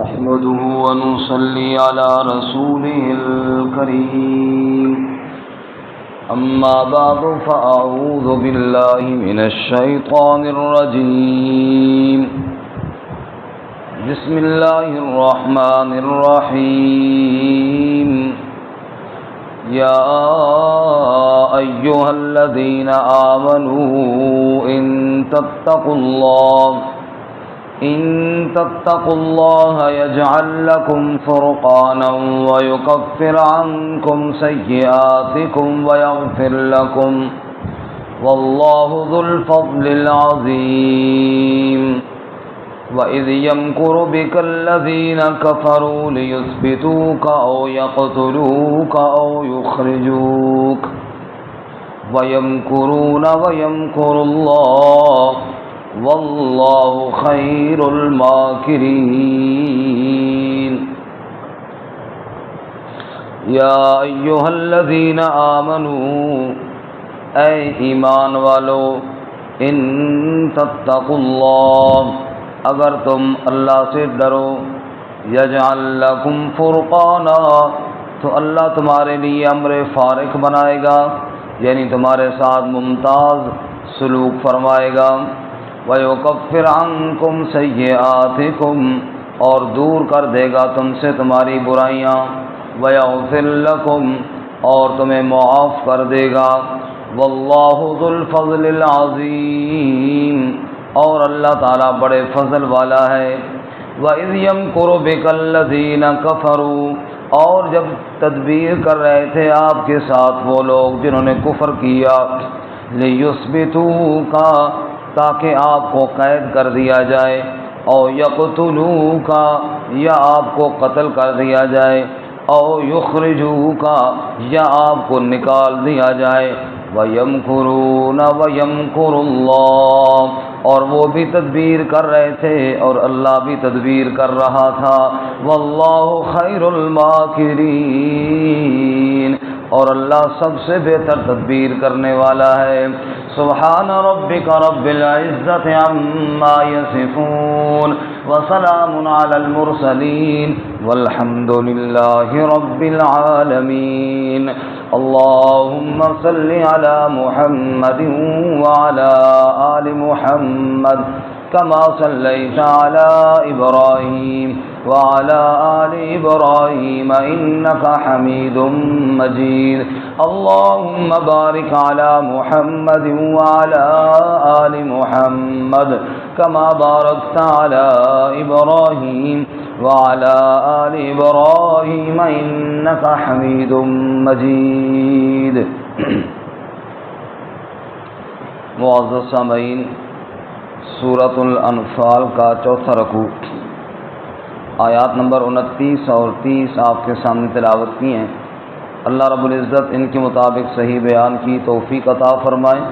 نحمده ونصلي على رسوله الكريم أما بعد فأعوذ بالله من الشيطان الرجيم بسم الله الرحمن الرحيم يا أيها الذين آمنوا إن تتقوا الله يجعل لكم فرقانا ويكفر عنكم سيئاتكم ويغفر لكم والله ذو الفضل العظيم وإذ يمكر بك الذين كفروا ليثبتوك أو يقتلوك أو يخرجوك ويمكرون ويمكر الله والله خير الماكرين يا أيها الذين آمنوا اے ایمان والو ان تتقوا اللہ اگر تم اللہ سے ڈرو یجعل لکم فرقانا تو اللہ تمہارے لیے امر فارق بنائے گا، یعنی تمہارے ساتھ ممتاز سلوک فرمائے گا، وَيُكَفِّرْ عَنْكُمْ سَيِّئَاتِكُمْ اور دور کر دے گا تم سے تمہاری برائیاں، وَيَغْفِرْ لَكُمْ اور تمہیں معاف کر دے گا، وَاللَّهُ ذُو الْفَضْلِ الْعَظِيمِ اور اللہ تعالیٰ بڑے فضل والا ہے۔ وَإِذْ يَمْكُرُ بِكَ الَّذِينَ كَفَرُوا اور جب تدبیر کر رہے تھے آپ کے ساتھ وہ لوگ جنہوں نے کفر کیا، لِيُثْبِتُوكَ تاکہ آپ کو قید کر دیا جائے، او یقتلوک یا آپ کو قتل کر دیا جائے، او یخرجوک یا آپ کو نکال دیا جائے، وَيَمْكُرُونَ وَيَمْكُرُ اللَّهُ اور وہ بھی تدبیر کر رہے تھے اور اللہ بھی تدبیر کر رہا تھا، وَاللَّهُ خَيْرُ الْمَاكِرِينَ اور اللہ سب سے بہتر تدبیر کرنے والا ہے۔ سبحان ربک رب العزت عما یصفون وسلام علی المرسلین والحمد للہ رب العالمین۔ اللہم صل علی محمد وعلی آل محمد كما صليت على إبراهيم وعلى آل إبراهيم إنك حميد مجيد۔ اللهم بارك على محمد وعلى آل محمد كما باركت على إبراهيم وعلى آل إبراهيم إنك حميد مجيد۔ معزز سامعین، سورۃ الانفال کا چوتھا رکوع آیات نمبر 29 اور 30 آپ کے سامنے تلاوت کی ہیں۔ اللہ رب العزت ان کے مطابق صحیح بیان کی توفیق عطا فرمائے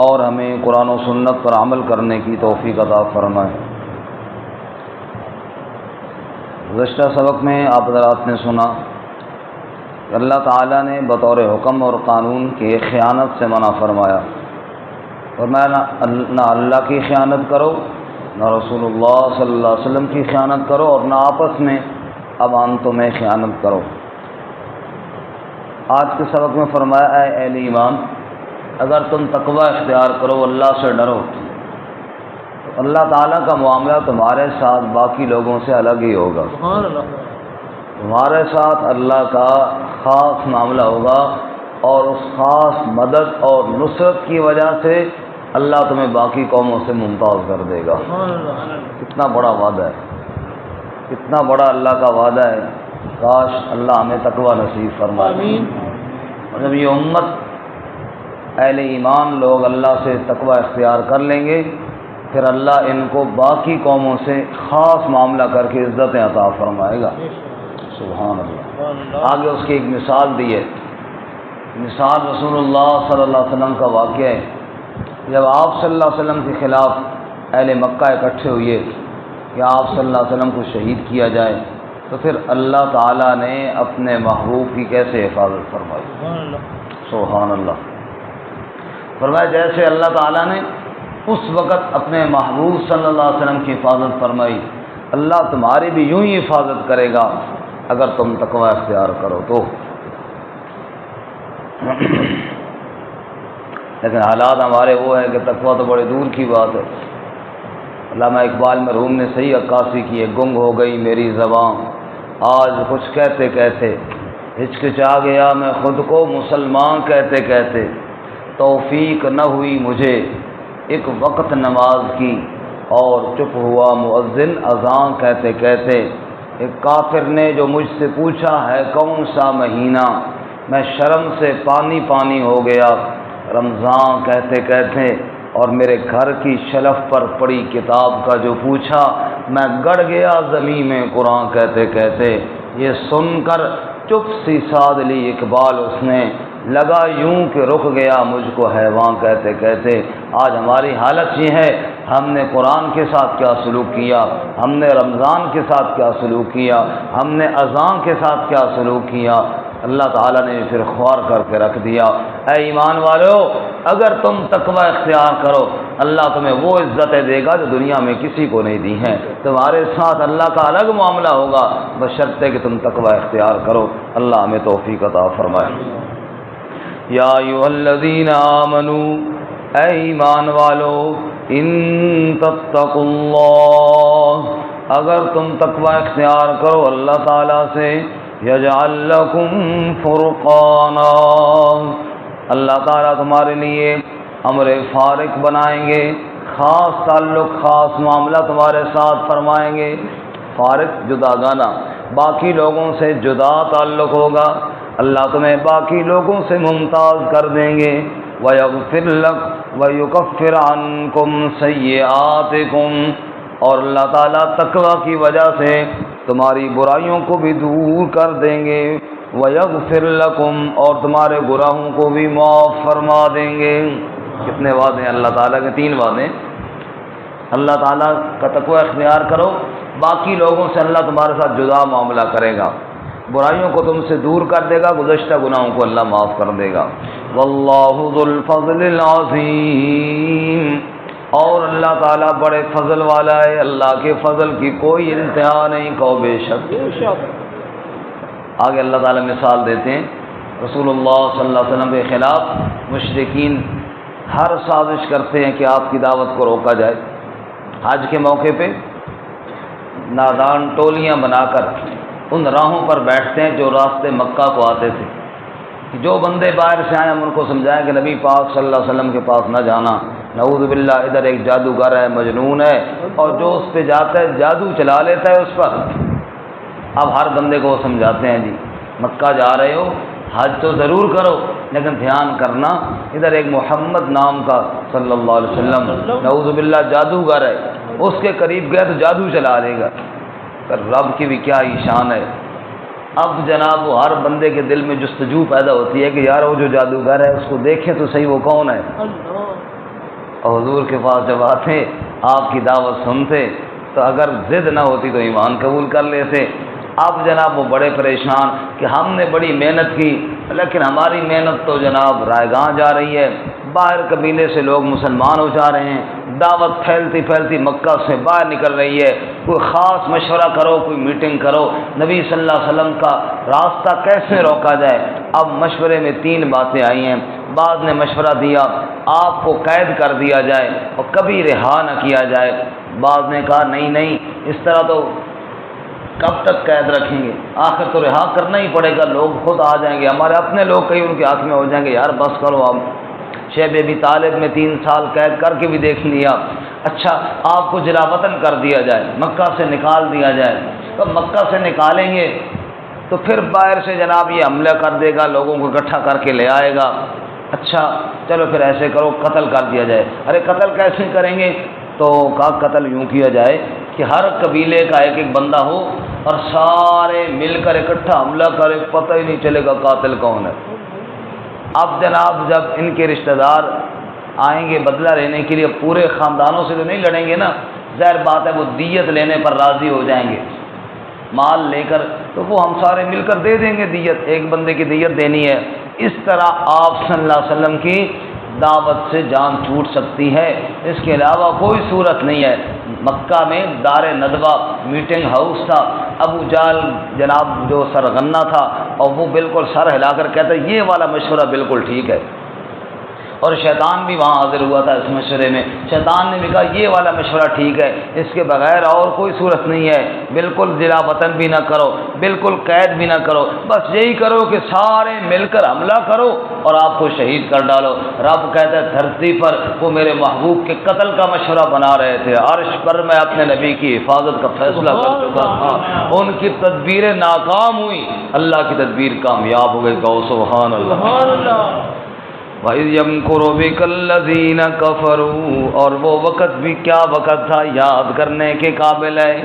اور ہمیں قرآن و سنت پر عمل کرنے کی توفیق عطا فرمائے۔ گزشتہ سبق میں آپ حضرات نے سنا کہ اللہ تعالیٰ نے بطور حکم اور قانون کے خیانت سے منع فرمایا، فرمایا نہ اللہ کی خیانت کرو، نہ رسول اللہ صلی اللہ علیہ وسلم کی خیانت کرو، اور نہ آپس میں امانتوں میں خیانت کرو۔ آج کے سبق میں فرمایا اے اہل ایمان اگر تم تقوی اختیار کرو، اللہ سے ڈرو، تو اللہ تعالیٰ کا معاملہ تمہارے ساتھ باقی لوگوں سے الگ ہی ہوگا۔ تمہارے ساتھ اللہ کا خاص معاملہ ہوگا اور اس خاص مدد اور نصرت کی وجہ سے اللہ تمہیں باقی قوموں سے ممتاز کر دے گا۔ کتنا بڑا وعدہ ہے، کتنا بڑا اللہ کا وعدہ ہے۔ کاش اللہ ہمیں تقوی نصیب فرمائے۔ اور جب یہ امت اہل ایمان لوگ اللہ سے تقوی اختیار کر لیں گے، پھر اللہ ان کو باقی قوموں سے خاص معاملہ کر کے عزتیں عطا فرمائے گا۔ سبحان اللہ۔ آگے اس کی ایک مثال دی ہے، مثال رسول اللہ صلی اللہ علیہ وسلم کا واقعہ ہے۔ جب آپ صلی اللہ علیہ وسلم کے خلاف اہل مکہ اکٹھے ہوئے کہ آپ صلی اللہ علیہ وسلم کو شہید کیا جائے، تو پھر اللہ تعالیٰ نے اپنے محبوب کی کیسے حفاظت فرمائی۔ سبحان اللہ۔ فرمایا جیسے اللہ تعالیٰ نے اس وقت اپنے محبوب صلی اللہ علیہ وسلم کی حفاظت فرمائی اللہ تمہاری بھی یوں ہی حفاظت کرے گا اگر تم تقوی اختیار کرو تو۔ لیکن حالات ہمارے وہ ہے کہ تقوی تو بڑے دور کی بات ہے۔ علامہ اقبال مرحوم نے صحیح عکاسی کی ہے، گنگ ہو گئی میری زباں آج کچھ کہتے کہتے، ہچکچا گیا میں خود کو مسلمان کہتے کہتے، توفیق نہ ہوئی مجھے ایک وقت نماز کی اور چپ ہوا مؤذن اذان کہتے کہتے۔ ایک کافر نے جو مجھ سے پوچھا ہے کون سا مہینہ، میں شرم سے پانی پانی ہو گیا رمضان کہتے کہتے، اور میرے گھر کی شلف پر پڑی کتاب کا جو پوچھا میں گڑ گیا زمین میں قرآن کہتے کہتے۔ یہ سن کر چپ سی ساد لی اقبال اس نے، لگا یوں کہ رک گیا مجھ کو حیوان کہتے کہتے۔ آج ہماری حالت یہ ہے، ہم نے قرآن کے ساتھ کیا سلوک کیا، ہم نے رمضان کے ساتھ کیا سلوک کیا، ہم نے اذان کے ساتھ کیا سلوک کیا، اللہ تعالیٰ نے پھر خوار کر کے رکھ دیا۔ اے ایمان والو، اگر تم تقوی اختیار کرو اللہ تمہیں وہ عزتیں دے گا جو دنیا میں کسی کو نہیں دی ہیں، تمہارے ساتھ اللہ کا الگ معاملہ ہوگا بشرطے کہ تم تقوی اختیار کرو۔ اللہ ہمیں توفیق عطا فرمائے۔ یا ایھا الذین آمنوا، اے ایمان والو، ان تتقوا اللہ، اگر تم تقوی اختیار کرو اللہ تعالیٰ سے، یجعل لکم فرقانا، اللہ تعالیٰ تمہارے لیے امر فارق بنائیں گے، خاص تعلق خاص معاملہ تمہارے ساتھ فرمائیں گے۔ فارق جدا گانا، باقی لوگوں سے جدا تعلق ہوگا، اللہ تمہیں باقی لوگوں سے ممتاز کر دیں گے۔ وَيَغْفِرْ لَكُمْ وَيُكَفِّرْ عَنْكُمْ سَيِّئَاتِكُمْ، اور اللہ تعالیٰ تقوی کی وجہ سے تمہاری برائیوں کو بھی دور کر دیں گے۔ وَيَغْفِرْ لَكُمْ، اور تمہارے گناہوں کو بھی معاف فرما دیں گے۔ کتنے وعدے ہیں اللہ تعالیٰ کے؟ 3 وعدے۔ اللہ تعالیٰ کا تقوی اختیار کرو، باقی لوگوں سے اللہ تمہارے ساتھ جدا معاملہ کرے گا، برائیوں کو تم سے دور کر دے گا، گزشتہ گناہوں کو اللہ معاف کر دے گا۔ واللہ ذو الفضل العظیم، اور اللہ تعالیٰ بڑے فضل والا ہے، اللہ کے فضل کی کوئی انتہا نہیں، کہو بے شک۔ آگے اللہ تعالیٰ مثال دیتے ہیں، رسول اللہ صلی اللہ علیہ وسلم کے خلاف مشرکین ہر سازش کرتے ہیں کہ آپ کی دعوت کو روکا جائے۔ حج کے موقع پہ نادان ٹولیاں بنا کر ان راہوں پر بیٹھتے ہیں جو راستے مکہ کو آتے تھے، کہ جو بندے باہر سے آئے ہم ان کو سمجھائیں کہ نبی پاک صلی اللہ علیہ وسلم کے پاس نہ جانا، نعوذ باللہ ادھر ایک جادوگر ہے مجنون ہے، اور جو اس پہ جاتا ہے جادو چلا لیتا ہے اس پر۔ اب ہر بندے کو وہ سمجھاتے ہیں جی مکہ جا رہے ہو حج تو ضرور کرو، لیکن دھیان کرنا ادھر ایک محمد نام کا صلی اللہ علیہ وسلم نعوذ باللہ جادوگر ہے، اس کے قریب گیا تو جادو چلا لے گا۔ رب کی بھی کیا ہی شان ہے۔ اب جناب وہ ہر بندے کے دل میں جستجو پیدا ہوتی ہے کہ یار وہ جو جادوگر ہے اس کو دیکھیں تو صحیح وہ کون ہے۔ اور حضور کے پاس جب آتے آپ کی دعوت سنتے تو اگر ضد نہ ہوتی تو ایمان قبول کر لیتے۔ اب جناب وہ بڑے پریشان کہ ہم نے بڑی محنت کی لیکن ہماری محنت تو جناب رائے گاں جا رہی ہے، باہر قبیلے سے لوگ مسلمان ہو جا رہے ہیں، دعوت پھیلتی پھیلتی مکہ سے باہر نکل رہی ہے، کوئی خاص مشورہ کرو، کوئی میٹنگ کرو، نبی صلی اللہ علیہ وسلم کا راستہ کیسے روکا جائے۔ اب مشورے میں 3 باتیں آئی ہیں۔ بعض نے مشورہ دیا آپ کو قید کر دیا جائے اور کبھی رہا نہ کیا جائے، بعض نے کہا نہیں اس طرح تو کب تک قید رکھیں گے، آخر تو رہا کرنا ہی پڑے گا، لوگ خود آ جائیں گے، ہمارے اپنے لوگ کئی ان کے ہاتھ میں ہو جائیں گے، یار بس کرو۔ اب شیخ ابی طالب میں 3 سال قید کر کے بھی دیکھ لیا، اچھا آپ کو جلا وطن کر دیا جائے، مکہ سے نکال دیا جائے، تو مکہ سے نکالیں گے تو پھر باہر سے جناب یہ حملہ کر دے گا، لوگوں کو اکٹھا کر کے لے آئے گا، اچھا چلو پھر ایسے کرو قتل کر دیا جائے۔ ارے قتل کیسے کریں گے؟ تو کہا قتل یوں کیا جائے کہ ہر قبیلے کا ایک بندہ ہو اور سارے مل کر اکٹھا حملہ کرے، پتہ ہی نہیں چلے گا قاتل کون ہے۔ اب جناب جب ان کے رشتہ دار آئیں گے بدلہ لینے کے لیے، پورے خاندانوں سے تو نہیں لڑیں گے نا، ظاہر بات ہے وہ دیت لینے پر راضی ہو جائیں گے، مال لے کر، تو وہ ہم سارے مل کر دے دیں گے دیت، ایک بندے کی دیت دینی ہے۔ اس طرح آپ صلی اللہ علیہ وسلم کی دعوت سے جان چھوٹ سکتی ہے، اس کے علاوہ کوئی صورت نہیں ہے۔ مکہ میں دار ندوہ میٹنگ ہاؤس تھا، ابو جال جناب جو سرغنہ تھا، اور وہ بالکل سر ہلا کر کہتا یہ والا مشورہ بالکل ٹھیک ہے، اور شیطان بھی وہاں حاضر ہوا تھا اس مشورے میں، شیطان نے بھی کہا یہ والا مشورہ ٹھیک ہے، اس کے بغیر اور کوئی صورت نہیں ہے، بالکل ضلع وطن بھی نہ کرو، بالکل قید بھی نہ کرو، بس یہی کرو کہ سارے مل کر حملہ کرو اور آپ کو شہید کر ڈالو۔ رب کہتا ہے دھرتی پر وہ میرے محبوب کے قتل کا مشورہ بنا رہے تھے، عرش پر میں اپنے نبی کی حفاظت کا فیصلہ کر چکا تھا، ان کی تدبیریں ناکام ہوئی، اللہ کی تدبیر کامیاب ہو گئی، کہو سبحان اللہ۔ وَإِذْ يَمْكُرُ بِكَ الَّذِينَ كَفَرُوا، اور وہ وقت بھی کیا وقت تھا یاد کرنے کے قابل ہے،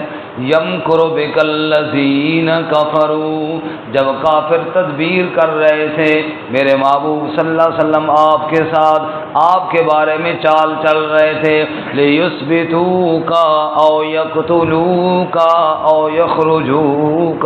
یمکر بک الذین کفروا، جب کافر تدبیر کر رہے تھے میرے محبوب صلی اللہ علیہ وسلم آپ کے ساتھ، آپ کے بارے میں چال چل رہے تھے، لیثبتوک او یقتلوک او یخرجوک،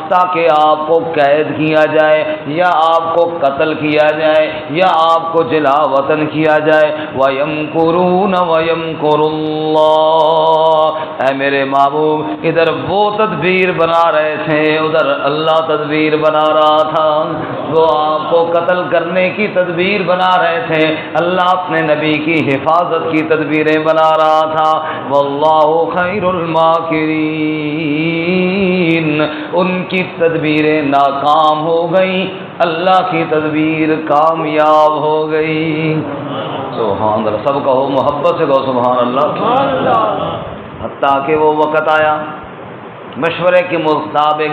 تاکہ آپ کو قید کیا جائے یا آپ کو قتل کیا جائے یا آپ کو جلا وطن کیا جائے، وَيَمْكُرُونَ وَيَمْكُرُ اللَّهُ، اے میرے محبوب ادھر وہ تدبیر بنا رہے تھے، ادھر اللہ تدبیر بنا رہا تھا، وہ آپ کو قتل کرنے کی تدبیر بنا رہے تھے، اللہ اپنے نبی کی حفاظت کی تدبیریں بنا رہا تھا، واللہ خیر الماکرین، ان کی تدبیریں ناکام ہو گئیں، اللہ کی تدبیر کامیاب ہو گئی، سبحان اللہ، سب کہو محبت سے کہو سبحان اللہ۔ حتیٰ کہ وہ وقت آیا مشورے کے مطابق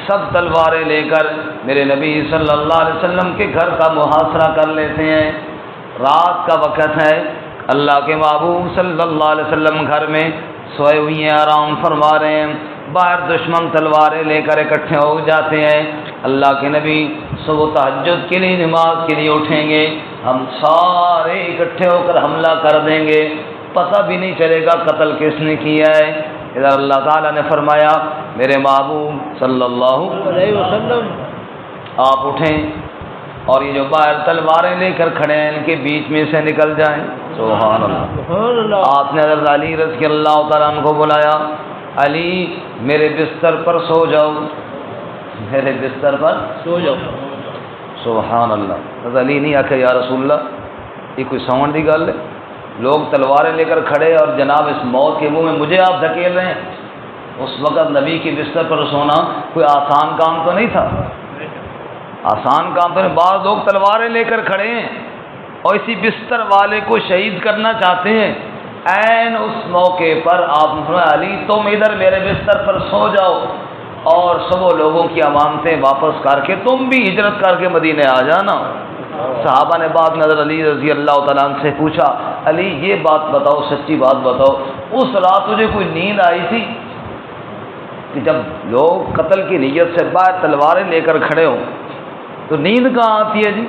سب تلواریں لے کر میرے نبی صلی اللہ علیہ وسلم کے گھر کا محاصرہ کر لیتے ہیں، رات کا وقت ہے، اللہ کے محبوب صلی اللہ علیہ وسلم گھر میں سوئے ہوئے ہیں، آرام فرما رہے ہیں، باہر دشمن تلواریں لے کر اکٹھے ہو جاتے ہیں، اللہ کے نبی صبح تہجد کے لیے نماز کے لیے اٹھیں گے، ہم سارے اکٹھے ہو کر حملہ کر دیں گے، پتہ بھی نہیں چلے گا قتل کس نے کیا ہے۔ ادھر اللہ تعالیٰ نے فرمایا میرے محبوب صلی اللہ علیہ وسلم آپ اٹھیں اور یہ جو باہر تلواریں لے کر کھڑے ہیں ان کے بیچ میں سے نکل جائیں، سبحان اللہ۔ آپ نے حضرت علی رضی اللہ تعالیٰ عنہ کو بلایا، علی میرے بستر پر سو جاؤ، میرے بستر پر سو جاؤ، سبحان اللہ۔ حضرت علی نہیں آکھے یا رسول اللہ یہ کوئی سون دی گل ہے، لوگ تلواریں لے کر کھڑے اور جناب اس موت کے منہ میں مجھے آپ دھکیل رہے ہیں۔ اس وقت نبی کے بستر پر سونا کوئی آسان کام تو نہیں تھا، آسان کام تو نہیں، بعض لوگ تلواریں لے کر کھڑے ہیں اور اسی بستر والے کو شہید کرنا چاہتے ہیں، عین اس موقع پر آپ علی تم ادھر میرے بستر پر سو جاؤ اور سب لوگوں کی امانتیں واپس کر کے تم بھی ہجرت کر کے مدینے آ جانا۔ صحابہ نے بعد میں حضرت علی رضی اللہ تعالیٰ عنہ سے پوچھا، علی یہ بات بتاؤ، سچی بات بتاؤ، اس رات تجھے کوئی نیند آئی تھی کہ جب لوگ قتل کی نیت سے باہر تلواریں لے کر کھڑے ہوں تو نیند کہاں آتی ہے جی؟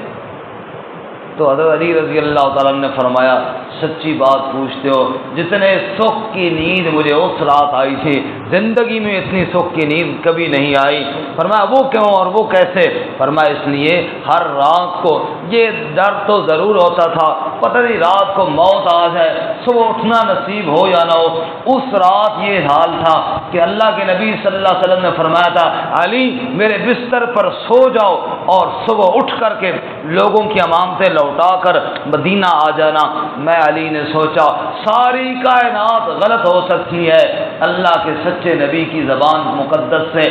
تو حضرت علی رضی اللہ تعالیٰ عنہ نے فرمایا سچی بات پوچھتے ہو، جتنے سکھ کی نیند مجھے اس رات آئی تھی زندگی میں اتنی سکھ کی نیند کبھی نہیں آئی۔ فرمایا وہ کیوں اور وہ کیسے؟ فرمایا اس لیے ہر رات کو یہ ڈر تو ضرور ہوتا تھا پتہ نہیں رات کو موت آ جائے، صبح اٹھنا نصیب ہو یا نہ ہو، اس رات یہ حال تھا کہ اللہ کے نبی صلی اللہ علیہ وسلم نے فرمایا تھا علی میرے بستر پر سو جاؤ اور صبح اٹھ کر کے لوگوں کی امانتیں لوٹا کر مدینہ آ جانا۔ میں علی نے سوچا ساری کائنات غلط ہو سکتی ہے، اللہ کے سچے نبی کی زبان مقدس سے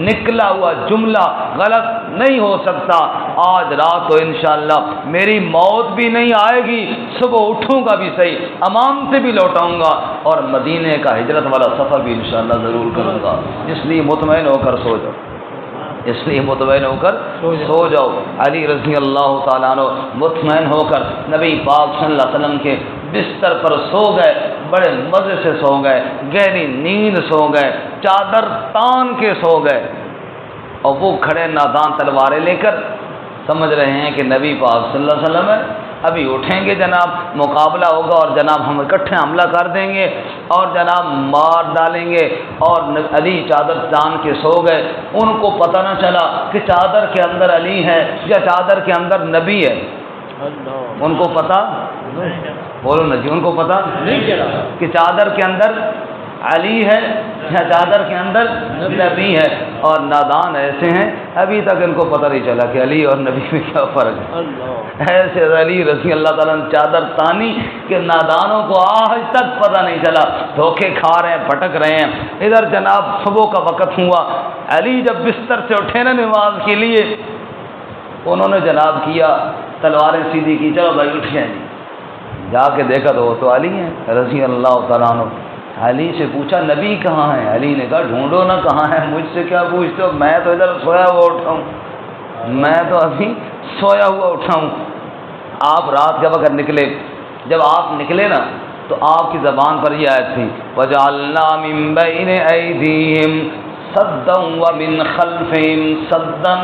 نکلا ہوا جملہ غلط نہیں ہو سکتا، آج رات تو انشاءاللہ میری موت بھی نہیں آئے گی، صبح اٹھوں گا بھی صحیح، امانتیں بھی لوٹاؤں گا اور مدینے کا ہجرت والا سفر بھی انشاءاللہ ضرور کروں گا، اس لیے مطمئن ہو کر سو جاؤ، اس لیے مطمئن ہو کر سو جاؤ۔ علی رضی اللہ تعالیٰ عنہ مطمئن ہو کر نبی پاک صلی اللہ علیہ وسلم کے بستر پر سو گئے، بڑے مزے سے سو گئے، گہری نیند سو گئے، چادر تان کے سو گئے، اور وہ کھڑے نادان تلواریں لے کر سمجھ رہے ہیں کہ نبی پاک صلی اللہ علیہ وسلم ہے، ابھی اٹھیں گے جناب مقابلہ ہوگا اور جناب ہم اکٹھے حملہ کر دیں گے اور جناب مار ڈالیں گے، اور علی چادر تان کے سو گئے، ان کو پتہ نہ چلا کہ چادر کے اندر علی ہے یا چادر کے اندر نبی ہے، ان کو پتہ بولو نا جی، ان کو پتہ نہیں چلا کہ چادر کے اندر علی ہے یا چادر کے اندر نبی ہے، اور نادان ایسے ہیں ابھی تک ان کو پتہ نہیں چلا کہ علی اور نبی میں کیا فرق ہے۔ اللہ ایسے علی رضی اللہ تعالیٰ نے چادر تانی کہ نادانوں کو آج تک پتہ نہیں چلا، دھوکے کھا رہے ہیں، بھٹک رہے ہیں۔ ادھر جناب صبح کا وقت ہوا، علی جب بستر سے اٹھے نا نماز کے لیے، انہوں نے جناب کیا، تلواریں سیدھی کی، چلو بھائی اٹھ گئے، جا کے دیکھا تو وہ تو علی ہیں رضی اللہ تعالیٰ عنہ۔ علی سے پوچھا نبی کہاں ہے؟ علی نے کہا ڈھونڈو نا کہاں ہے، مجھ سے کیا پوچھتے ہو، میں تو ادھر سویا ہوا اٹھا ہوں، میں تو ابھی سویا ہوا اٹھا ہوں۔ آپ رات کے وقت نکلے، جب آپ نکلے نا تو آپ کی زبان پر یہ آیت تھی وَجَعَلْنَا مِن بَيْنِ أَيْدِيهِمْ سَدًّا وَمِنْ خَلْفِهِمْ سَدًّا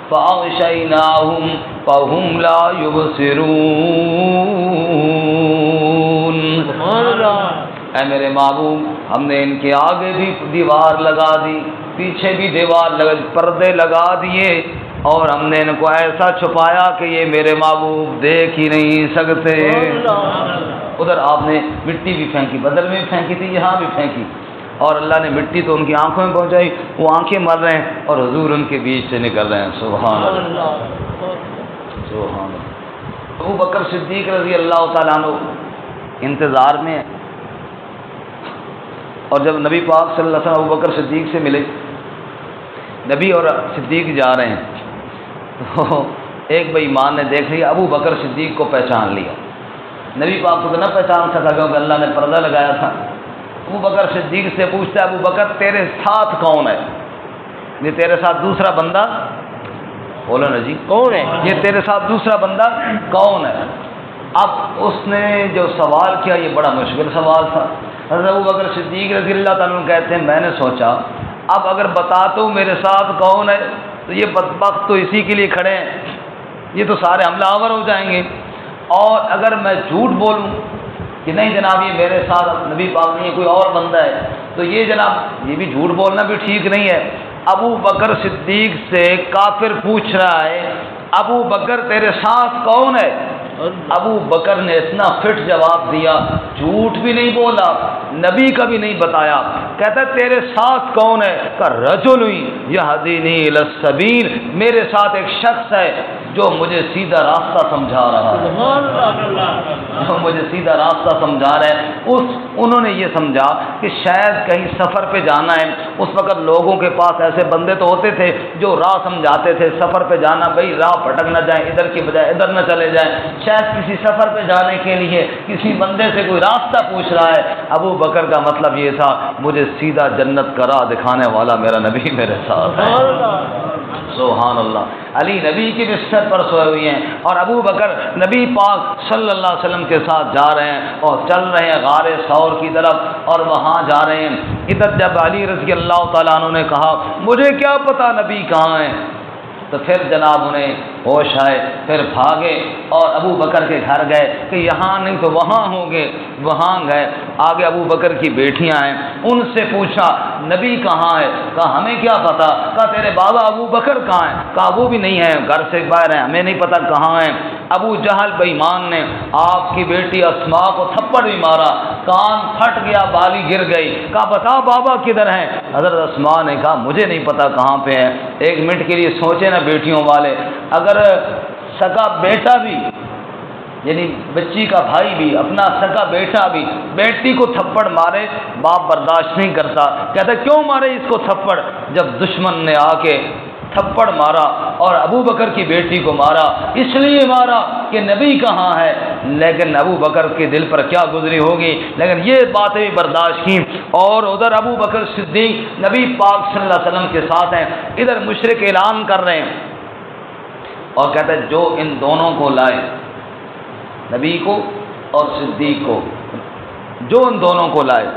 فَأَغْشَيْنَاهُمْ فَهُمْ لَا يُبْصِرُونَ۔ سبحان اللہ۔ اے میرے محبوب، ہم نے ان کے آگے بھی دیوار لگا دی، پیچھے بھی دیوار لگا، پردے لگا دیے، اور ہم نے ان کو ایسا چھپایا کہ یہ میرے محبوب دیکھ ہی نہیں سکتے۔ ادھر آپ نے مٹی بھی پھینکی، بدر میں بھی پھینکی تھی، یہاں بھی پھینکی، اور اللہ نے مٹی تو ان کی آنکھوں میں پہنچائی، وہ آنکھیں مر رہے ہیں اور حضور ان کے بیچ سے نکل رہے ہیں۔ سبحان اللہ، سبحان اللہ۔ ابو بکر صدیق رضی اللہ تعالیٰ عنہ انتظار میں ہے، اور جب نبی پاک صلی اللہ علیہ وسلم ابو بکر صدیق سے ملے، نبی اور صدیق جا رہے ہیں، تو ایک بے ایمان نے دیکھ لیا، ابو بکر صدیق کو پہچان لیا۔ نبی پاک کو تو نہ پہچان سکا کیونکہ اللہ نے پردہ لگایا تھا۔ ابو بکر صدیق سے پوچھتا ہے ابو بکر تیرے ساتھ کون ہے؟ یہ تیرے ساتھ دوسرا بندہ، بولو نا جی کون ہے؟ یہ تیرے ساتھ دوسرا بندہ کون ہے؟ اب اس نے جو سوال کیا یہ بڑا مشکل سوال تھا۔ حضرت ابو بکر صدیق رضی اللہ تعالیٰ عنہ کہتے ہیں میں نے سوچا اب اگر بتاتا ہوں میرے ساتھ کون ہے تو یہ بدبخت تو اسی کے لیے کھڑے ہیں، یہ تو سارے حملہ آور ہو جائیں گے، اور اگر میں جھوٹ بولوں کہ نہیں جناب یہ میرے ساتھ نبی پاک نہیں ہے کوئی اور بندہ ہے، تو یہ جناب یہ بھی جھوٹ بولنا بھی ٹھیک نہیں ہے۔ ابو بکر صدیق سے کافر پوچھ رہا ہے ابو بکر تیرے ساتھ کون ہے؟ ابو بکر نے اتنا فٹ جواب دیا، جھوٹ بھی نہیں بولا، نبی کا بھی نہیں بتایا، کہتا ہے تیرے ساتھ کون ہے؟ کہ رجل یہدینی الی السبیل، میرے ساتھ ایک شخص ہے جو مجھے سیدھا راستہ سمجھا رہا ہے، جو مجھے سیدھا راستہ سمجھا رہا ہے۔ انہوں نے یہ سمجھا کہ شاید کہیں سفر پہ جانا ہے، اس وقت لوگوں کے پاس ایسے بندے تو ہوتے تھے جو راہ سمجھاتے تھے، سفر پہ جانا بھائی راہ بھٹک نہ جائیں، ادھر کی بجائے ادھر نہ چلے جائیں، شاید کسی سفر پہ جانے کے لیے کسی بندے سے کوئی راستہ پوچھ رہا ہے۔ ابو بکر کا مطلب یہ تھا مجھے سیدھا جنت کا راہ دکھانے والا میرا نبی میرے ساتھ ہے۔ سبحان اللہ۔ علی نبی کے بستر پر سوئے ہوئے ہیں اور ابو بکر نبی پاک صلی اللہ علیہ وسلم کے ساتھ جا رہے ہیں اور چل رہے ہیں غار ثور کی طرف، اور وہاں جا رہے ہیں۔ ادھر جب علی رضی اللہ تعالیٰ عنہ نے کہا مجھے کیا پتا نبی کہاں ہیں، تو پھر جناب انہیں ہوش آئے، پھر بھاگے اور ابو بکر کے گھر گئے کہ یہاں نہیں تو وہاں ہوں گے، وہاں گئے۔ آگے ابو بکر کی بیٹیاں ہیں، ان سے پوچھا نبی کہاں ہے؟ کہا ہمیں کیا پتا۔ کہا تیرے بابا ابو بکر کہاں ہیں؟ کہا وہ بھی نہیں ہے، گھر سے باہر ہیں، ہمیں نہیں پتا کہاں ہیں۔ ابو جہل بے ایمان نے آپ کی بیٹی اسماء کو تھپڑ بھی مارا، کان پھٹ گیا، بالی گر گئی۔ کہا بتا بابا کدھر ہیں؟ حضرت اسماء نے کہا مجھے نہیں پتا کہاں پہ ہیں۔ ایک منٹ کے لیے سوچے نا بیٹیوں والے، اگر سگا بیٹا بھی یعنی بچی کا بھائی بھی، اپنا سگا بیٹا بھی بیٹی کو تھپڑ مارے، باپ برداشت نہیں کرتا، کہتا کیوں مارے اس کو تھپڑ؟ جب دشمن نے آ کے تھپڑ مارا اور ابو بکر کی بیٹی کو مارا، اس لیے مارا کہ نبی کہاں ہے، لیکن ابو بکر کے دل پر کیا گزری ہوگی، لیکن یہ باتیں بھی برداشت کی۔ اور ادھر ابو بکر صدیق نبی پاک صلی اللہ علیہ وسلم کے ساتھ ہیں، ادھر مشرک اعلان کر رہے ہیں اور کہتے ہیں جو ان دونوں کو لائے، نبی کو اور صدیق کو، جو ان دونوں کو لائے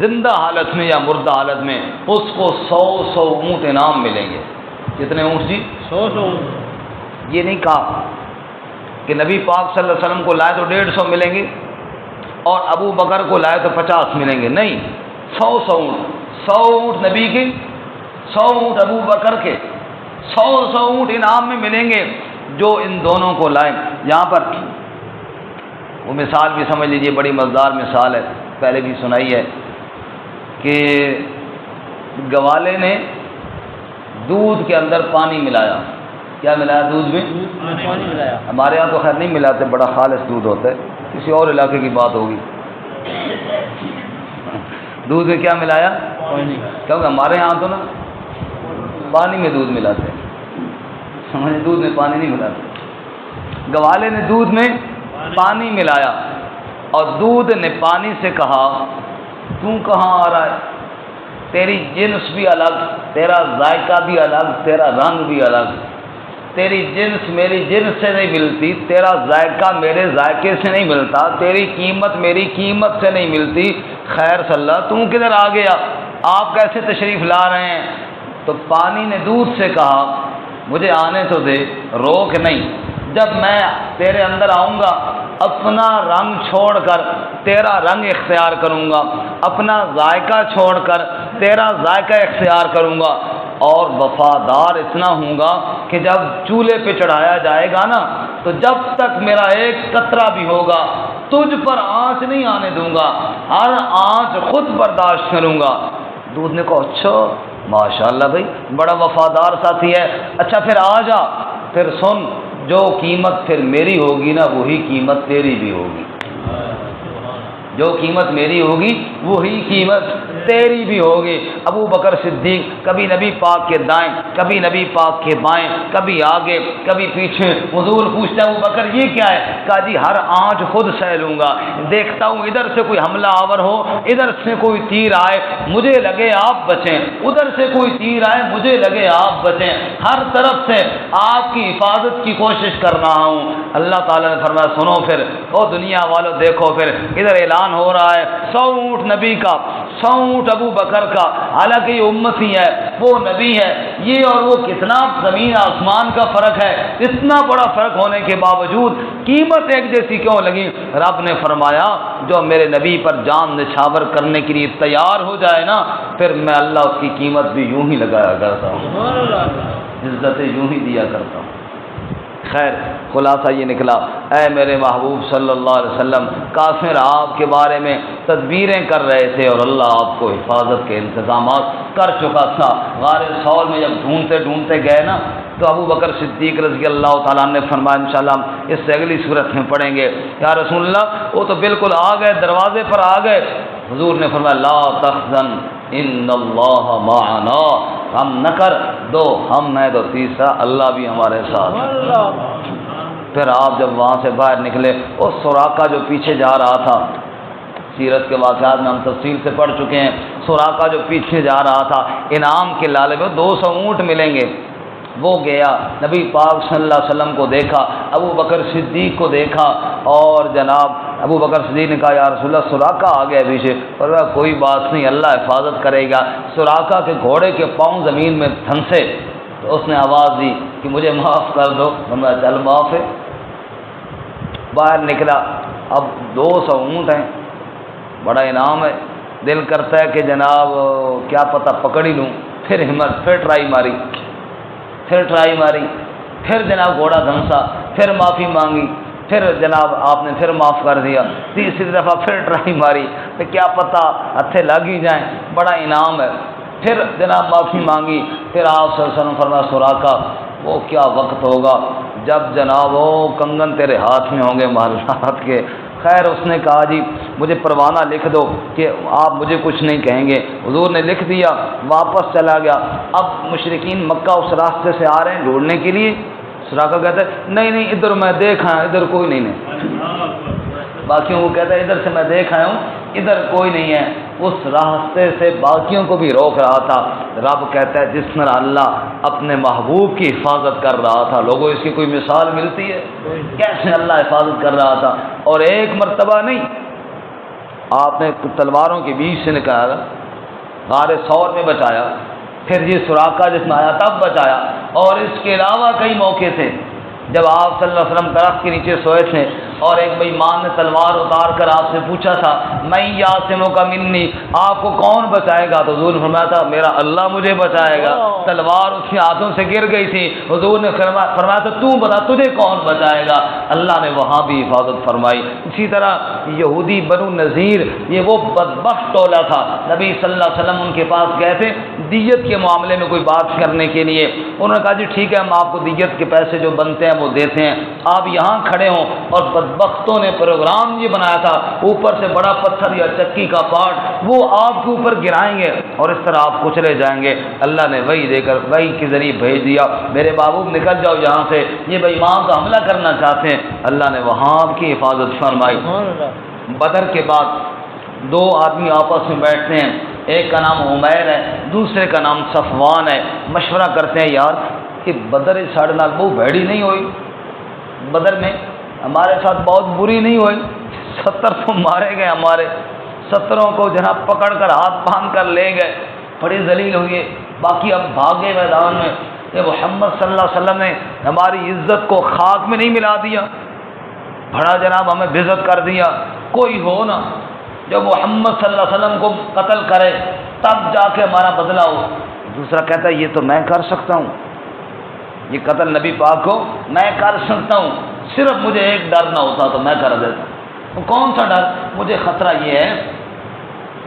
زندہ حالت میں یا مردہ حالت میں، اس کو 100 اونٹ انعام ملیں گے۔ کتنے اونٹ جی؟ 100 یہ نہیں کہا کہ نبی پاک صلی اللہ علیہ وسلم کو لائے تو 150 ملیں گے اور ابو بکر کو لائے تو 50 ملیں گے، نہیں، 100 اونٹ، 100 اونٹ نبی کے، 100 اونٹ ابو بکر کے، 100 اونٹ انعام میں ملیں گے جو ان دونوں کو لائے۔ یہاں پر وہ مثال بھی سمجھ لیجئے، بڑی مزدار مثال ہے، پہلے بھی سنائی ہے کہ گوالے نے دودھ کے اندر پانی ملایا. کیا ملایا؟ دودھ میں پانی ملایا. ہمارے یہاں تو خیر نہیں ملاتے، بڑا خالص دودھ ہوتا ہے، کسی اور علاقے کی بات ہوگی. دودھ میں کیا ملایا؟ پانی. کیونکہ ہمارے یہاں تو نا پانی میں دودھ ملاتے ہیں، سمجھے، دودھ میں پانی نہیں ملاتے. گوالے نے دودھ میں پانی ملایا اور دودھ نے پانی سے کہا تو کہاں آ رہا ہے؟ تیری جنس بھی الگ، تیرا ذائقہ بھی الگ، تیرا رنگ بھی الگ. تیری جنس میری جنس سے نہیں ملتی، تیرا ذائقہ میرے ذائقے سے نہیں ملتا، تیری قیمت میری قیمت سے نہیں ملتی. خیر صلی اللہ، تو کدھر آ گیا؟ آپ کیسے تشریف لا رہے ہیں؟ تو پانی نے دودھ سے کہا مجھے آنے تو دے، روک نہیں. جب میں تیرے اندر آؤں گا اپنا رنگ چھوڑ کر تیرا رنگ اختیار کروں گا، اپنا ذائقہ چھوڑ کر تیرا ذائقہ اختیار کروں گا، اور وفادار اتنا ہوں گا کہ جب چولہے پہ چڑھایا جائے گا نا تو جب تک میرا ایک قطرہ بھی ہوگا تجھ پر آنچ نہیں آنے دوں گا، ہر آنچ خود برداشت کروں گا. دودھ نے کہا اچھا ماشاءاللہ بھائی بڑا وفادار ساتھی ہے، اچھا پھر آ جا، پھر سن، جو قیمت پھر میری ہوگی نا وہی قیمت تیری بھی ہوگی، جو قیمت میری ہوگی وہی قیمت تیری بھی ہوگی. ابو بکر صدیق کبھی نبی پاک کے دائیں، کبھی نبی پاک کے بائیں، کبھی آگے کبھی پیچھے. حضور پوچھتے ہیں ابو بکر یہ کیا ہے؟ کہا جی ہر آنچ خود سہ لوں گا، دیکھتا ہوں ادھر سے کوئی حملہ آور ہو، ادھر سے کوئی تیر آئے مجھے لگے آپ بچیں، ادھر سے کوئی تیر آئے مجھے لگے آپ بچیں، ہر طرف سے آپ کی حفاظت کی کوشش کر رہا ہوں. اللہ تعالیٰ نے فرمایا سنو پھر او دنیا والوں، دیکھو پھر ادھر اعلان ہو رہا ہے 100 اونٹ نبی کا، 100 اونٹ ابو بکر کا، حالانکہ یہ امتی ہے وہ نبی ہے، یہ اور وہ کتنا زمین آسمان کا فرق ہے، اتنا بڑا فرق ہونے کے باوجود قیمت ایک جیسی کیوں لگی؟ رب نے فرمایا جو میرے نبی پر جان نچھاور کرنے کے لیے تیار ہو جائے نا پھر میں اللہ اس کی قیمت بھی یوں ہی لگایا کرتا ہوں، عزت یوں ہی دیا کرتا ہوں. خیر خلاصہ یہ نکلا، اے میرے محبوب صلی اللہ علیہ وسلم، کافر آپ کے بارے میں تدبیریں کر رہے تھے اور اللہ آپ کو حفاظت کے انتظامات کر چکا تھا. غار ثور میں جب ڈھونڈتے ڈھونڈتے گئے نا تو ابو بکر صدیق رضی اللہ تعالیٰ نے فرمایا انشاءاللہ اس سے اگلی صورت میں پڑھیں گے یا رسول اللہ وہ تو بالکل آ گئے، دروازے پر آ گئے. حضور نے فرمایا لا تحزن ان اللہ معنا، ہم نہ کر، دو ہم ہیں تو تیسرا اللہ بھی ہمارے ساتھ. پھر آپ جب وہاں سے باہر نکلے، وہ سراقہ جو پیچھے جا رہا تھا، سیرت کے واقعات میں ہم تفصیل سے پڑھ چکے ہیں، سراقہ جو پیچھے جا رہا تھا انعام کے لالے میں 200 اونٹ ملیں گے، وہ گیا نبی پاک صلی اللہ علیہ وسلم کو دیکھا، ابو بکر صدیق کو دیکھا، اور جناب ابو بکر صدیق نے کہا یا رسول اللہ سراقہ آ گیا پیچھے، پر کوئی بات نہیں اللہ حفاظت کرے گا. سراقہ کے گھوڑے کے پاؤں زمین میں دھنسے تو اس نے آواز دی کہ مجھے معاف کر دو. میں چل معاف ہے. باہر نکلا، اب 200 اونٹ ہیں، بڑا انعام ہے، دل کرتا ہے کہ جناب کیا پتہ پکڑ ہی لوں. پھر ہمت، پھر ٹرائی ماری، پھر جناب گھوڑا دھنسا، پھر معافی مانگی، پھر جناب آپ نے پھر معاف کر دیا، تیسری دفعہ پھر ٹرائی ماری تو کیا پتہ ہتھے لگ ہی جائیں، بڑا انعام ہے. پھر جناب معافی مانگی، پھر آپ صلی اللہ علیہ وسلم فرمایا سراقہ وہ کیا وقت ہوگا جب جناب وہ کنگن تیرے ہاتھ میں ہوں گے محلات کے. خیر اس نے کہا جی مجھے پروانہ لکھ دو کہ آپ مجھے کچھ نہیں کہیں گے. حضور نے لکھ دیا، واپس چلا گیا. اب مشرکین مکہ اس راستے سے آ رہے ہیں ڈھونڈنے کے لیے. سراقہ کہتا ہے نہیں ادھر میں دیکھا ہے، ادھر کوئی نہیں. باقیوں کو کہتا ہے ادھر سے میں دیکھ آیا ہوں، ادھر کوئی نہیں ہے. اس راستے سے باقیوں کو بھی روک رہا تھا. رب کہتا ہے جس طرح اللہ اپنے محبوب کی حفاظت کر رہا تھا، لوگوں اس کی کوئی مثال ملتی ہے کیسے اللہ حفاظت کر رہا تھا. اور ایک مرتبہ نہیں، آپ نے تلواروں کے بیچ سے نکالا، غار ثور میں بچایا، پھر یہ سراقہ جس میں آیا تب بچایا. اور اس کے علاوہ کئی موقع تھے جب آپ صلی اللہ علیہ وسلم درخت کے نیچے سوئے تھے اور ایک بےایمان نے تلوار اتار کر آپ سے پوچھا تھا میں یاسمک منی، آپ کو کون بچائے گا؟ تو حضور نے فرمایا تھا میرا اللہ مجھے بچائے گا۔ تلوار اس کے ہاتھوں سے گر گئی تھی، حضور نے فرمایا تھا تو بتا تجھے کون بچائے گا؟ اللہ نے وہاں بھی حفاظت فرمائی۔ اسی طرح یہودی بنو نذیر، یہ وہ بدبخت ٹولہ تھا، نبی صلی اللہ علیہ وسلم ان کے پاس گئے تھے دیت کے معاملے میں کوئی بات کرنے کے لیے۔ انہوں نے کہا جی ٹھیک ہے ہم آپ کو دیت کے پیسے جو بنتے ہیں وہ دیتے ہیں، آپ یہاں کھڑے ہوں، اور بدبختوں نے پروگرام یہ بنایا تھا اوپر سے بڑا پتھر یا چکی کا پارٹ وہ آپ کے اوپر گرائیں گے اور اس طرح آپ کچلے جائیں گے۔ اللہ نے وحی دے کر وحی کے ذریعے بھیج دیا میرے بابو نکل جاؤ یہاں سے، یہ بے ایمان کا حملہ کرنا چاہتے ہیں۔ اللہ نے وہاں آپ کی حفاظت فرمائی۔ بدر کے بعد دو آدمی آپس میں بیٹھتے ہیں، ایک کا نام عمیر ہے، دوسرے کا نام صفوان ہے، مشورہ کرتے ہیں یار کہ بدر ساڑھے نال بہت بھیڑی نہیں ہوئی، بدر میں ہمارے ساتھ بہت بری نہیں ہوئی، 70 تو مارے گئے، ہمارے 70 کو جناب پکڑ کر ہاتھ باندھ کر لے گئے، بڑی ذلیل ہوئی، باقی اب بھاگے میدان میں کہ محمد صلی اللہ علیہ وسلم نے ہماری عزت کو خاک میں نہیں ملا دیا، بڑا جناب ہمیں بےعزت کر دیا۔ کوئی ہو نا جو محمد صلی اللہ علیہ وسلم کو قتل کرے تب جا کے ہمارا بدلہ ہو۔ دوسرا کہتا ہے یہ تو میں کر سکتا ہوں، یہ قتل نبی پاک کو میں کر سکتا ہوں، صرف مجھے ایک ڈر نہ ہوتا تو میں کر دیتا۔ کون سا ڈر؟ مجھے خطرہ یہ ہے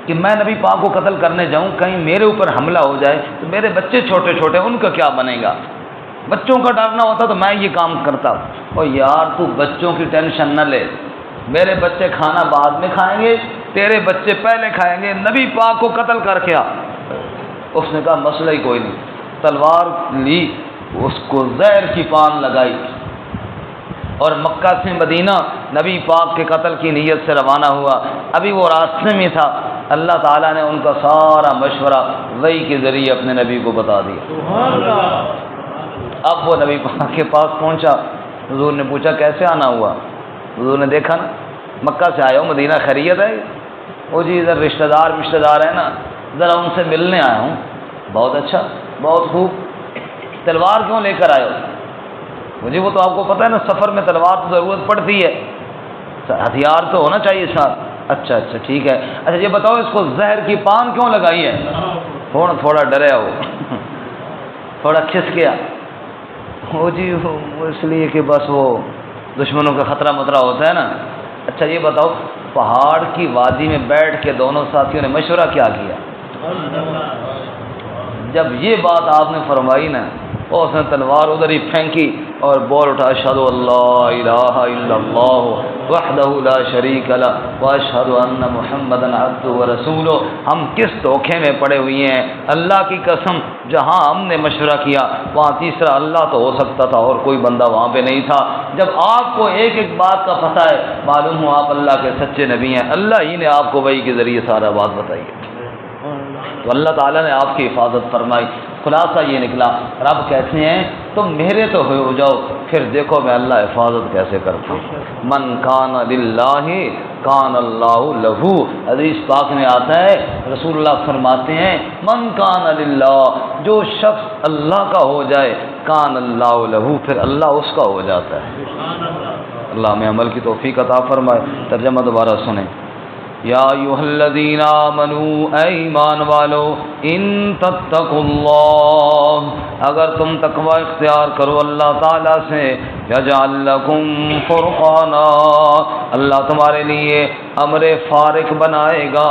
کہ میں نبی پاک کو قتل کرنے جاؤں، کہیں میرے اوپر حملہ ہو جائے تو میرے بچے چھوٹے چھوٹے ان کا کیا بنے گا؟ بچوں کا ڈر نہ ہوتا تو میں یہ کام کرتا۔ اور یار تو بچوں کی ٹینشن نہ لے، میرے بچے کھانا بعد میں کھائیں گے، تیرے بچے پہلے کھائیں گے، نبی پاک کو قتل کر کے آ۔ اس نے کہا مسئلہ ہی کوئی نہیں، تلوار لی، اس کو زہر کی پان لگائی اور مکہ سے مدینہ نبی پاک کے قتل کی نیت سے روانہ ہوا۔ ابھی وہ راستے میں تھا، اللہ تعالیٰ نے ان کا سارا مشورہ وحی کے ذریعے اپنے نبی کو بتا دیا۔ اب وہ نبی پاک کے پاس پہنچا، حضور نے پوچھا کیسے آنا ہوا؟ حضور نے دیکھا نا مکہ سے آیا ہوں، مدینہ خیریت ہے؟ وہ جی ادھر رشتہ دار ہے نا، ذرا ان سے ملنے آیا ہوں۔ بہت اچھا، بہت خوب، تلوار کیوں لے کر آئے ہو؟ مجھے وہ تو آپ کو پتہ ہے نا سفر میں تلوار تو ضرورت پڑتی ہے، ہتھیار تو ہونا چاہیے ساتھ۔ اچھا ٹھیک ہے، اچھا یہ بتاؤ اس کو زہر کی پان کیوں لگائی ہے؟ تھوڑا ڈریا ہو، تھوڑا کھس گیا وہ جی، وہ اس لیے کہ بس وہ دشمنوں کا خطرہ مطرہ ہوتا ہے نا۔ اچھا یہ بتاؤ پہاڑ کی وادی میں بیٹھ کے دونوں ساتھیوں نے مشورہ کیا کیا؟ جب یہ بات آپ نے فرمائی نا، اور اس نے تلوار ادھر ہی پھینکی اور بول اٹھا اشہد ان لا الہ الا اللہ وحدہ لا شریک لہ واشہد ان محمدا عبدہ ورسولہ۔ ہم کس دھوکے میں پڑے ہوئے ہیں، اللہ کی قسم جہاں ہم نے مشورہ کیا وہاں تیسرا اللہ تو ہو سکتا تھا اور کوئی بندہ وہاں پہ نہیں تھا۔ جب آپ کو ایک ایک بات کا پتہ ہے، معلوم ہو آپ اللہ کے سچے نبی ہیں، اللہ ہی نے آپ کو وحی کے ذریعے سارا بات بتائی ہے، تو اللہ تعالیٰ نے آپ کی حفاظت فرمائی۔ خلاصہ یہ نکلا رب کہتے ہیں تم میرے تو ہو جاؤ، پھر دیکھو میں اللہ حفاظت کیسے کرتا ہوں۔ من کان للہ کان اللہ لہو، حدیث پاک میں آتا ہے رسول اللہ فرماتے ہیں من کان للہ، جو شخص اللہ کا ہو جائے کان اللہ لہو، پھر اللہ اس کا ہو جاتا ہے۔ اللہ ہمیں عمل کی توفیق عطا فرمائے۔ ترجمہ دوبارہ سنیں۔ یا ایھا الذین آمنوا، اے ایمان والو، ان تتقوا اللہ، اگر تم تقوی اختیار کرو اللہ تعالیٰ سے، یجعل لکم فرقانا، اللہ تمہارے لیے امر فارق بنائے گا،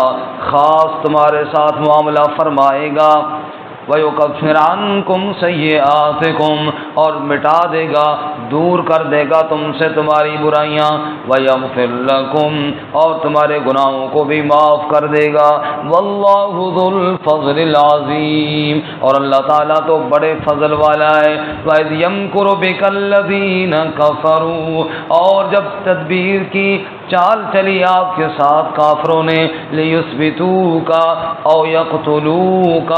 خاص تمہارے ساتھ معاملہ فرمائے گا، وَيُكَفِّرْ عَنْكُمْ سَيِّئَاتِكُمْ، اور مٹا دے گا، دور کر دے گا تم سے تمہاری برائیاں، وَيَغْفِرْ لَكُمْ، اور تمہارے گناہوں کو بھی معاف کر دے گا، وَاللَّهُ ذُو الْفَضْلِ الْعَظِيمِ، اور اللہ تعالیٰ تو بڑے فضل والا ہے۔ وَإِذْ يَمْكُرُ بِكَ الَّذِينَ كَفَرُوا، اور جب تدبیر کی چال چلی آپ کے ساتھ کافروں نے لیثبتوک او یقتلوک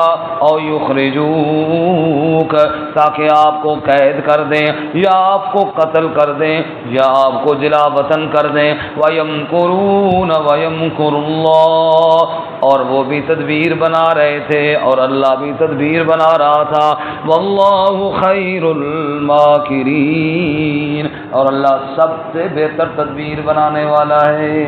او یخرجوک، تاکہ آپ کو قید کر دیں یا آپ کو قتل کر دیں یا آپ کو جلا وطن کر دیں۔ وَيَمْكُرُونَ وَيَمْكُرُ اللَّهُ، اور وہ بھی تدبیر بنا رہے تھے اور اللہ بھی تدبیر بنا رہا تھا۔ وَاللَّهُ خَيْرُ الْمَاكِرِينَ، اور اللہ سب سے بہتر تدبیر بنانے والا ہے۔